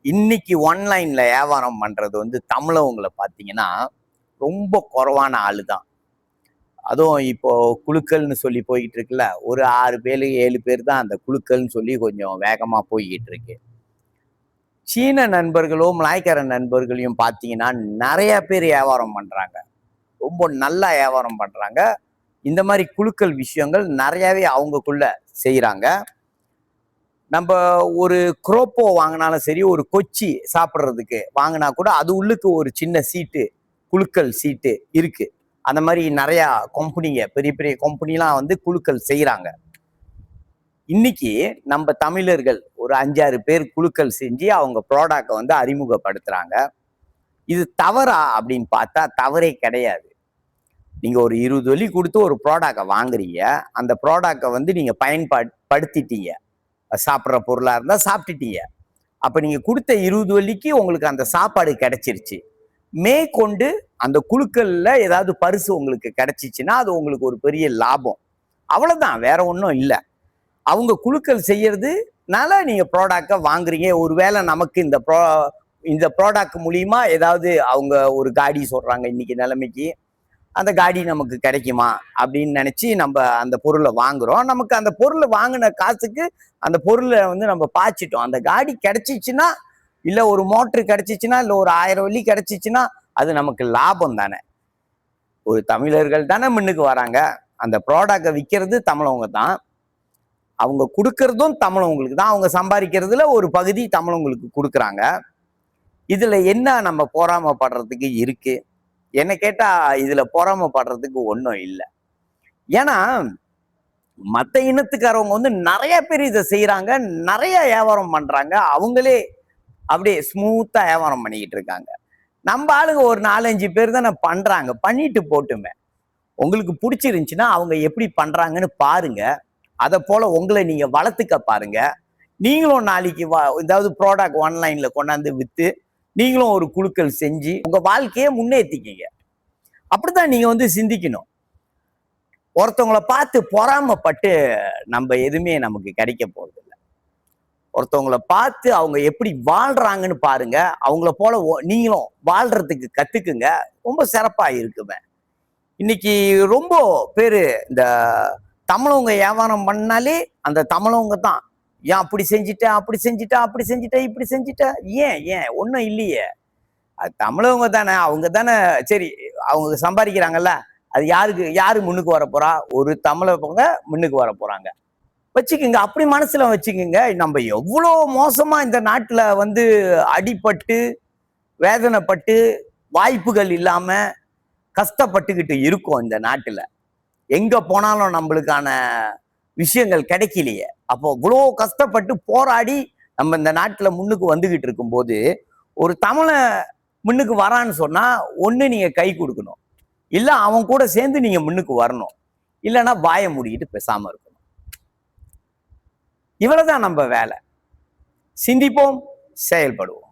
இன்னைக்கு ஆன்லைன்ல வியாபாரம் பண்றது வந்து தமிழவங்களை பார்த்தீங்கன்னா ரொம்ப குறைவான ஆளு தான். அதுவும் இப்போ குழுக்கள்னு சொல்லி போய்கிட்டு இருக்குல்ல, ஒரு 6 பேர் 7 பேர் தான் அந்த குழுக்கள்னு சொல்லி கொஞ்சம் வேகமா போய்கிட்டு இருக்கு. சீன நண்பர்களோ மலாய்க்கார நண்பர்களையும் பார்த்தீங்கன்னா நிறைய பேர் வியாபாரம் பண்றாங்க, ரொம்ப நல்லா வியாபாரம் பண்றாங்க. இந்த மாதிரி குழுக்கள் விஷயங்கள் நிறையவே அவங்கக்குள்ள செய்யறாங்க. நம்ம ஒரு குரோப்போ வாங்கினாலும் சரி, ஒரு கொச்சி சாப்பிட்றதுக்கு வாங்கினா கூட அது உள்ளுக்கு ஒரு சின்ன சீட்டு, குழுக்கள் சீட்டு இருக்கு. அந்த மாதிரி நிறைய கம்பெனிங்க, பெரிய பெரிய கம்பெனிலாம் வந்து குழுக்கள் செய்யறாங்க. இன்னைக்கு நம்ம தமிழர்கள் ஒரு 5-6 பேர் குழுக்கள் செஞ்சு அவங்க ப்ராடக்டை வந்து அறிமுகப்படுத்துறாங்க. இது தவறா அப்படின்னு பார்த்தா தவறே கிடையாது. நீங்க ஒரு 20 வெள்ளி கொடுத்து ஒரு ப்ராடக்டை வாங்குறீங்க, அந்த ப்ராடக்டை வந்து நீங்க பயன்படுத்திட்டீங்க, சாப்பிட்ற பொருளா இருந்தா சாப்பிட்டுட்டீங்க. அப்ப நீங்க கொடுத்த 20 வெள்ளிக்கு உங்களுக்கு அந்த சாப்பாடு கிடைச்சிருச்சு. மேற்கொண்டு அந்த குழுக்கள்ல ஏதாவது பரிசு உங்களுக்கு கிடைச்சிச்சுன்னா அது உங்களுக்கு ஒரு பெரிய லாபம். அவ்வளவுதான், வேற ஒன்றும் இல்லை. அவங்க குழுக்கள் செய்யறதுனால நீங்க ப்ராடக்டை வாங்குறீங்க. ஒருவேளை நமக்கு இந்த ப்ராடக்ட் மூலியமா ஏதாவது அவங்க ஒரு காடி சொல்றாங்க, இன்னைக்கு நிலைமைக்கு அந்த காடி நமக்கு கிடைக்குமா அப்படின்னு நினைச்சு நம்ம அந்த பொருளை வாங்குறோம். நமக்கு அந்த பொருளை வாங்கின காசுக்கு அந்த பொருளை வந்து நம்ம பாய்ச்சிட்டோம். அந்த காடி கிடைச்சிச்சுன்னா, இல்ல ஒரு மோட்டர் கிடைச்சிச்சுன்னா, இல்ல ஒரு 1000 வெள்ளி கிடைச்சிச்சுன்னா அது நமக்கு லாபம் தானே. ஒரு தமிழர்கள் தானே முன்னுக்கு வராங்க. அந்த ப்ராடக்டை விற்கிறது தமிழவங்க தான், அவங்க கொடுக்கறதும் தமிழவங்களுக்கு தான். அவங்க சம்பாதிக்கிறதுல ஒரு பகுதி தமிழவங்களுக்கு கொடுக்குறாங்க. இதுல என்ன நம்ம பொறாமைப்படுறதுக்கு இருக்கு? என்ன கேட்டா இதுல பொறாமைப்படுறதுக்கு ஒன்றும் இல்லை. ஏன்னா மற்ற இனத்துக்காரவங்க வந்து நிறைய பேர் இதை செய்யறாங்க, நிறைய வியாபாரம் பண்றாங்க, அவங்களே அப்படியே ஸ்மூத்தா வியாபாரம் பண்ணிக்கிட்டு இருக்காங்க. நம்ம ஆளுங்க ஒரு 4-5 பேர் தானே பண்றாங்க, பண்ணிட்டு போட்டுமே. உங்களுக்கு பிடிச்சிருந்துச்சுன்னா அவங்க எப்படி பண்றாங்கன்னு பாருங்க, அதை போல உங்களை நீங்க வளர்த்துக்க பாருங்க. நீங்களும் நாளைக்கு ஏதாவது ப்ராடக்ட் ஆன்லைன்ல கொண்டாந்து வித்து நீங்களும் ஒரு குழுக்கள் செஞ்சு உங்க வாழ்க்கையை முன்னேற்றிக்கிங்க. அப்படித்தான் நீங்க வந்து சிந்திக்கணும். ஒருத்தவங்களை பார்த்து பொறாமப்பட்டு நம்ம எதுவுமே நமக்கு கிடைக்க போறது இல்லை. ஒருத்தவங்களை பார்த்து அவங்க எப்படி வாழ்றாங்கன்னு பாருங்க, அவங்கள போல நீங்களும் வாழ்றதுக்கு கத்துக்குங்க, ரொம்ப சிறப்பா இருக்குமே. இன்னைக்கு ரொம்ப பேரு இந்த தமிழவங்க வியாபாரம் பண்ணாலே அந்த தமிழவங்க தான், ஏன் அப்படி செஞ்சுட்ட, அப்படி செஞ்சுட்டா, அப்படி செஞ்சுட்ட, இப்படி செஞ்சுட்ட, ஏன் ஏன் ஒன்றும் இல்லையே. அது தமிழவங்க தானே, அவங்க தானே. சரி, அவங்க சம்பாதிக்கிறாங்கல்ல, அது யாரு முன்னுக்கு வர போறா? ஒரு தமிழவங்க முன்னுக்கு வர போறாங்க வச்சுக்கோங்க. அப்படி மனசுல வச்சுக்கோங்க. நம்ம எவ்வளோ மோசமா இந்த நாட்டுல வந்து அடிபட்டு வேதனைப்பட்டு வாய்ப்புகள் இல்லாம கஷ்டப்பட்டுக்கிட்டு இருக்கோம். இந்த நாட்டுல எங்க போனாலும் நம்மளுக்கான விஷயங்கள் கிடைக்கலையே. அப்போ இவ்வளோ கஷ்டப்பட்டு போராடி நம்ம இந்த நாட்டுல முன்னுக்கு வந்துகிட்டு இருக்கும்போது ஒரு தமிழை முன்னுக்கு வரான்னு சொன்னா ஒண்ணு நீங்க கை கொடுக்கணும், இல்ல அவன் கூட சேர்ந்து நீங்க முன்னுக்கு வரணும், இல்லைன்னா வாயை மூடிக்கிட்டு பேசாம இருக்கணும். இவ்வளவுதான் நம்ம வேலை. சிந்திப்போம், செயல்படுவோம்.